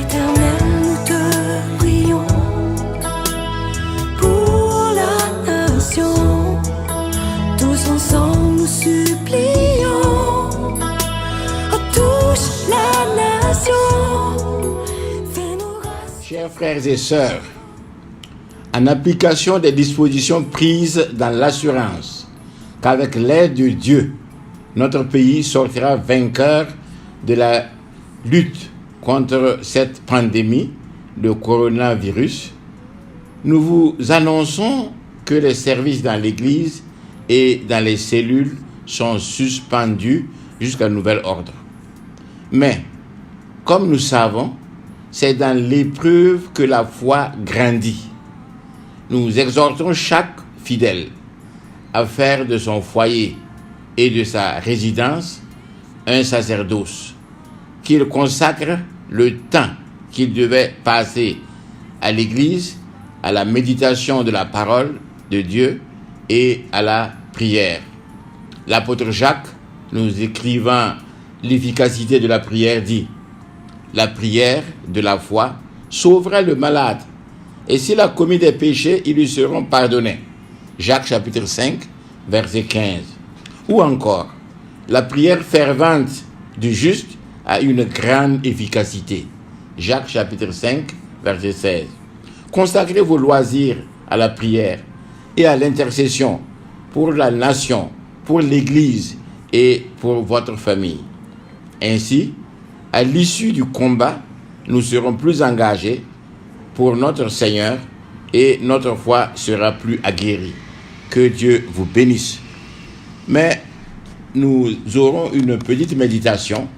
Éternel, nous te prions pour la nation. Tous ensemble nous supplions. Oh, touche la nation. Fais-nous grâce. Chers frères et sœurs, en application des dispositions prises dans l'assurance qu'avec l'aide de Dieu, notre pays sortira vainqueur de la lutte contre cette pandémie, le coronavirus, nous vous annonçons que les services dans l'église et dans les cellules sont suspendus jusqu'à nouvel ordre. Mais, comme nous savons, c'est dans l'épreuve que la foi grandit. Nous exhortons chaque fidèle à faire de son foyer et de sa résidence un sacerdoce, qu'il consacre le temps qu'il devait passer à l'église, à la méditation de la parole de Dieu et à la prière. L'apôtre Jacques, nous écrivant l'efficacité de la prière, dit « La prière de la foi sauvera le malade, et s'il a commis des péchés, ils lui seront pardonnés. » Jacques chapitre 5, verset 15. Ou encore, la prière fervente du juste a une grande efficacité. Jacques chapitre 5, verset 16. Consacrez vos loisirs à la prière et à l'intercession pour la nation, pour l'Église et pour votre famille. Ainsi, à l'issue du combat, nous serons plus engagés pour notre Seigneur et notre foi sera plus aguerrie. Que Dieu vous bénisse. Mais nous aurons une petite méditation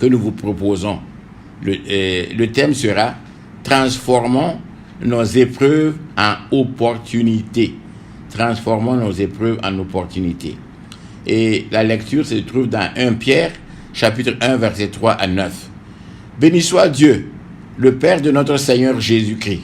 que nous vous proposons. Le thème sera « Transformons nos épreuves en opportunités ». Transformons nos épreuves en opportunités. Et la lecture se trouve dans 1 Pierre, chapitre 1, verset 3 à 9. « Béni soit Dieu, le Père de notre Seigneur Jésus-Christ,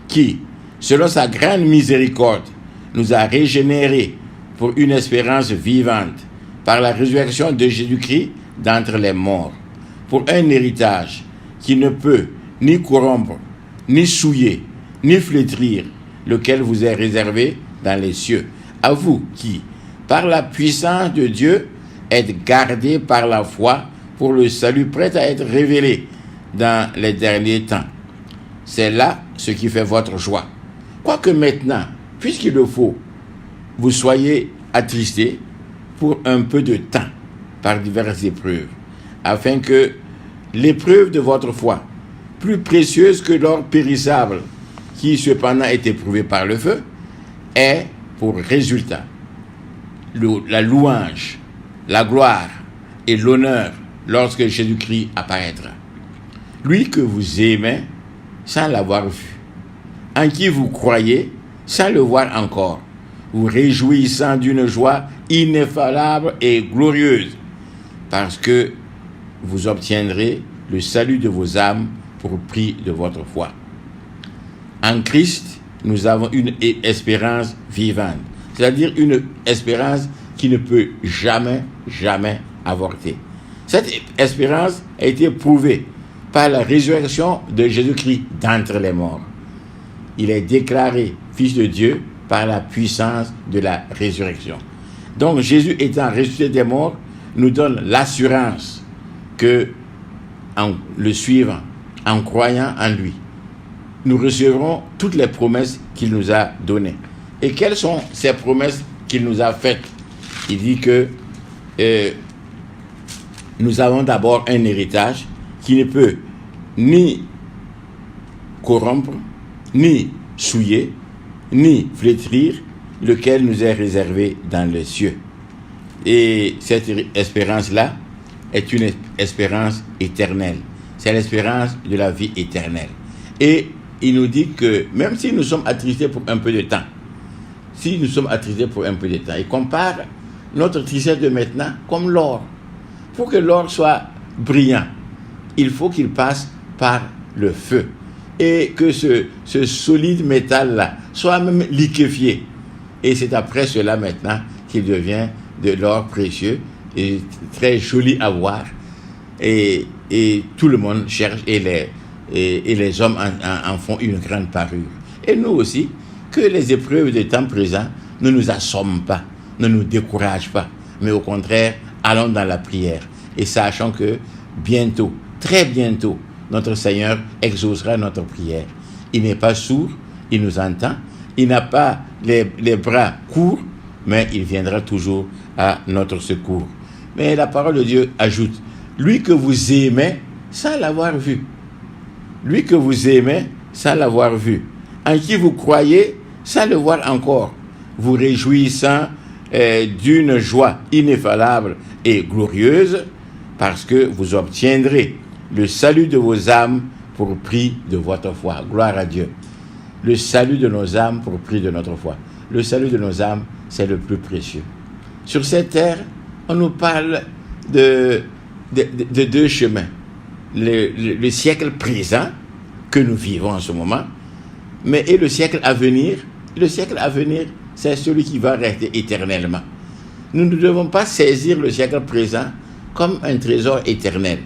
qui, selon sa grande miséricorde, nous a régénérés pour une espérance vivante, par la résurrection de Jésus-Christ d'entre les morts, pour un héritage qui ne peut ni corrompre, ni souiller, ni flétrir, lequel vous est réservé dans les cieux. À vous qui, par la puissance de Dieu, êtes gardés par la foi pour le salut prêt à être révélé dans les derniers temps. C'est là ce qui fait votre joie. Quoique maintenant, puisqu'il le faut, vous soyez attristés pour un peu de temps par diverses épreuves, afin que l'épreuve de votre foi, plus précieuse que l'or périssable, qui cependant est éprouvé par le feu, ait pour résultat la louange, la gloire et l'honneur lorsque Jésus-Christ apparaîtra. Lui que vous aimez sans l'avoir vu, en qui vous croyez sans le voir encore, vous réjouissant d'une joie ineffable et glorieuse, parce que vous obtiendrez le salut de vos âmes pour prix de votre foi. En Christ, nous avons une espérance vivante, c'est-à-dire une espérance qui ne peut jamais avorter. Cette espérance a été prouvée par la résurrection de Jésus-Christ d'entre les morts. Il est déclaré Fils de Dieu par la puissance de la résurrection. Donc Jésus étant ressuscité des morts nous donne l'assurance que, en le suivant, en croyant en lui, nous recevrons toutes les promesses qu'il nous a données. Et quelles sont ces promesses qu'il nous a faites? Il dit que nous avons d'abord un héritage qui ne peut ni corrompre, ni souiller, ni flétrir, lequel nous est réservé dans les cieux. Et cette espérance-là est une espérance éternelle. C'est l'espérance de la vie éternelle. Et il nous dit que même si nous sommes attristés pour un peu de temps, il compare notre tristesse de maintenant comme l'or. Pour que l'or soit brillant, il faut qu'il passe par le feu. Et que ce solide métal-là soit même liquéfié. Et c'est après cela maintenant qu'il devient de l'or précieux et très joli à voir. Et et tout le monde cherche et les hommes en font une grande parure. Et nous aussi, que les épreuves des temps présents ne nous assomment pas, ne nous découragent pas, mais au contraire, allons dans la prière et sachant que bientôt, très bientôt, notre Seigneur exaucera notre prière. Il n'est pas sourd, il nous entend, il n'a pas les bras courts, mais il viendra toujours à notre secours. Mais la parole de Dieu ajoute, lui que vous aimez sans l'avoir vu. Lui que vous aimez sans l'avoir vu. En qui vous croyez sans le voir encore. Vous réjouissant d'une joie ineffable et glorieuse, parce que vous obtiendrez le salut de vos âmes pour prix de votre foi. Gloire à Dieu. Le salut de nos âmes pour prix de notre foi. Le salut de nos âmes, c'est le plus précieux. Sur cette terre, on nous parle de deux chemins. Le siècle présent que nous vivons en ce moment, et le siècle à venir. Le siècle à venir, c'est celui qui va rester éternellement. Nous ne devons pas saisir le siècle présent comme un trésor éternel,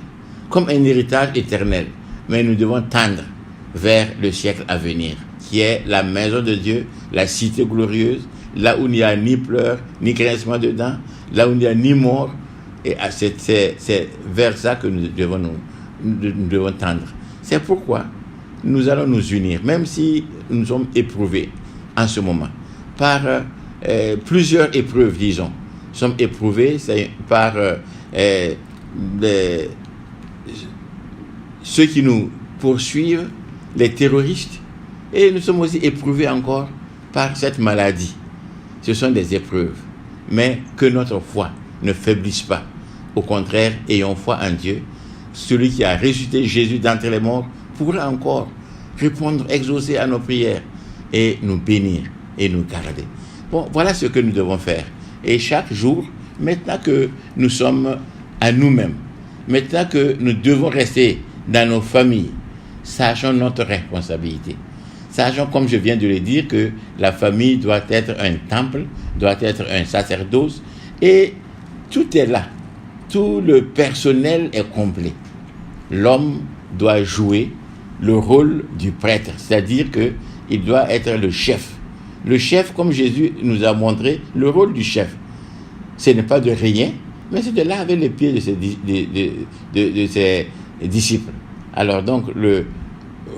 comme un héritage éternel, mais nous devons tendre vers le siècle à venir, qui est la maison de Dieu, la cité glorieuse, là où il n'y a ni pleurs, ni grincement de dents, là où il n'y a ni mort, et c'est vers ça que nous devons tendre. C'est pourquoi nous allons nous unir, même si nous sommes éprouvés en ce moment, par plusieurs épreuves, disons. Nous sommes éprouvés par ceux qui nous poursuivent, les terroristes, et nous sommes aussi éprouvés encore par cette maladie. Ce sont des épreuves, mais que notre foi ne faiblisse pas. Au contraire, ayons foi en Dieu. Celui qui a ressuscité Jésus d'entre les morts pourra encore répondre, exaucer à nos prières et nous bénir et nous garder. Bon, voilà ce que nous devons faire. Et chaque jour, maintenant que nous sommes à nous-mêmes, maintenant que nous devons rester dans nos familles, sachons notre responsabilité. Sachons, comme je viens de le dire, que la famille doit être un temple, doit être un sacerdoce, et tout est là. Tout le personnel est complet. L'homme doit jouer le rôle du prêtre, c'est-à-dire qu'il doit être le chef. Le chef, comme Jésus nous a montré, le rôle du chef, ce n'est pas de rien, mais c'est de laver les pieds de ses disciples. Alors donc, le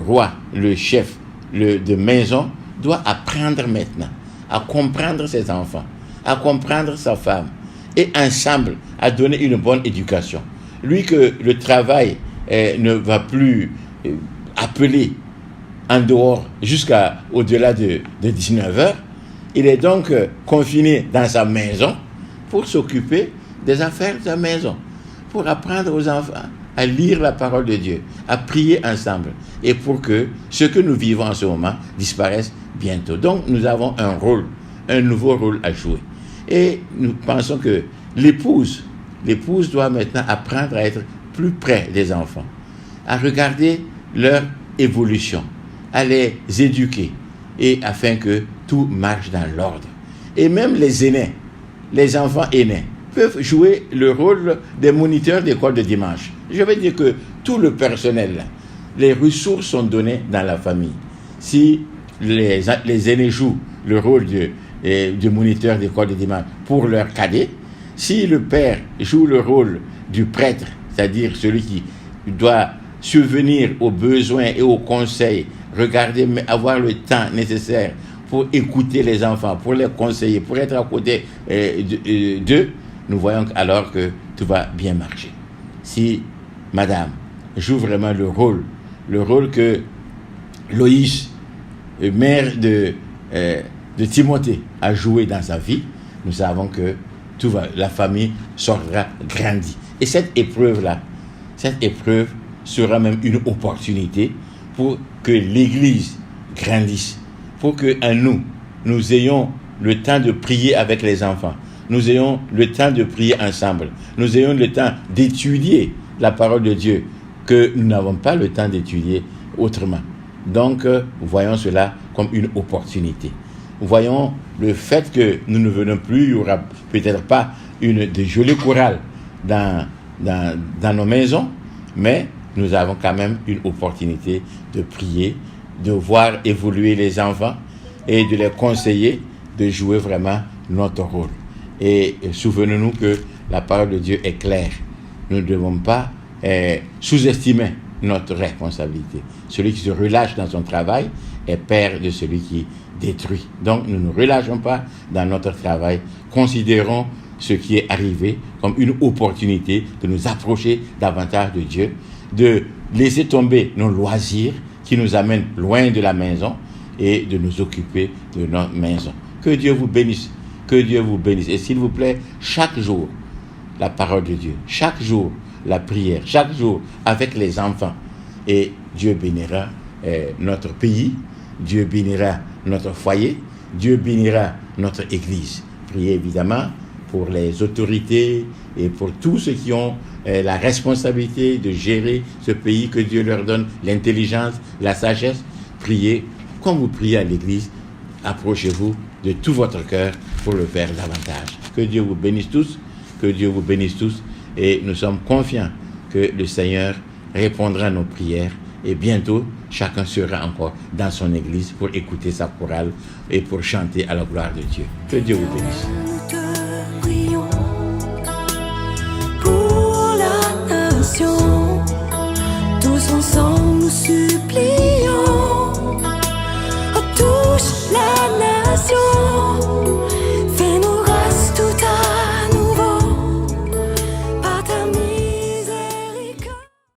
roi, le chef de maison, doit apprendre maintenant à comprendre ses enfants, à comprendre sa femme, et ensemble à donner une bonne éducation. Lui que le travail ne va plus appeler en dehors jusqu'au-delà de 19h, il est donc confiné dans sa maison pour s'occuper des affaires de sa maison, pour apprendre aux enfants à lire la parole de Dieu, à prier ensemble, et pour que ce que nous vivons en ce moment disparaisse bientôt. Donc nous avons un rôle, un nouveau rôle à jouer. Et nous pensons que l'épouse doit maintenant apprendre à être plus près des enfants, à regarder leur évolution, à les éduquer, et afin que tout marche dans l'ordre. Et même les aînés, les enfants aînés, peuvent jouer le rôle des moniteurs d'école de dimanche. Je veux dire que tout le personnel, les ressources sont données dans la famille. Si les aînés jouent le rôle de moniteur d'école de dimanche pour leurs cadets, si le père joue le rôle du prêtre, c'est-à-dire celui qui doit subvenir aux besoins et aux conseils, regarder, mais avoir le temps nécessaire pour écouter les enfants, pour les conseiller, pour être à côté d'eux, nous voyons alors que tout va bien marcher. Si madame joue vraiment le rôle que Loïs, mère de Timothée, a joué dans sa vie, nous savons que la famille sera grandie. Et cette épreuve sera même une opportunité pour que l'Église grandisse, pour que en nous ayons le temps de prier avec les enfants, nous ayons le temps de prier ensemble, nous ayons le temps d'étudier la parole de Dieu, que nous n'avons pas le temps d'étudier autrement. Donc, voyons cela comme une opportunité. Voyons le fait que nous ne venons plus, il n'y aura peut-être pas de jolies chorales dans nos maisons, Mais nous avons quand même une opportunité de prier, de voir évoluer les enfants et de les conseiller de jouer vraiment notre rôle. Et souvenons-nous que la parole de Dieu est claire. Nous ne devons pas sous-estimer notre responsabilité. Celui qui se relâche dans son travail est père de celui qui détruit. Donc nous ne relâchons pas dans notre travail. Considérons ce qui est arrivé comme une opportunité de nous approcher davantage de Dieu, de laisser tomber nos loisirs qui nous amènent loin de la maison et de nous occuper de notre maison. Que Dieu vous bénisse. Que Dieu vous bénisse. Et s'il vous plaît, chaque jour, la parole de Dieu. Chaque jour, la prière. Chaque jour, avec les enfants. Et Dieu bénira notre pays. Dieu bénira notre foyer. Dieu bénira notre église. Priez évidemment pour les autorités et pour tous ceux qui ont la responsabilité de gérer ce pays, que Dieu leur donne l'intelligence, la sagesse. Priez comme vous priez à l'église. Approchez-vous de tout votre cœur pour le faire davantage. Que Dieu vous bénisse tous, que Dieu vous bénisse tous, et nous sommes confiants que le Seigneur répondra à nos prières, et bientôt chacun sera encore dans son église pour écouter sa chorale et pour chanter à la gloire de Dieu. Que Dieu vous bénisse. Nous te prions pour la nation, tous ensemble nous supplions.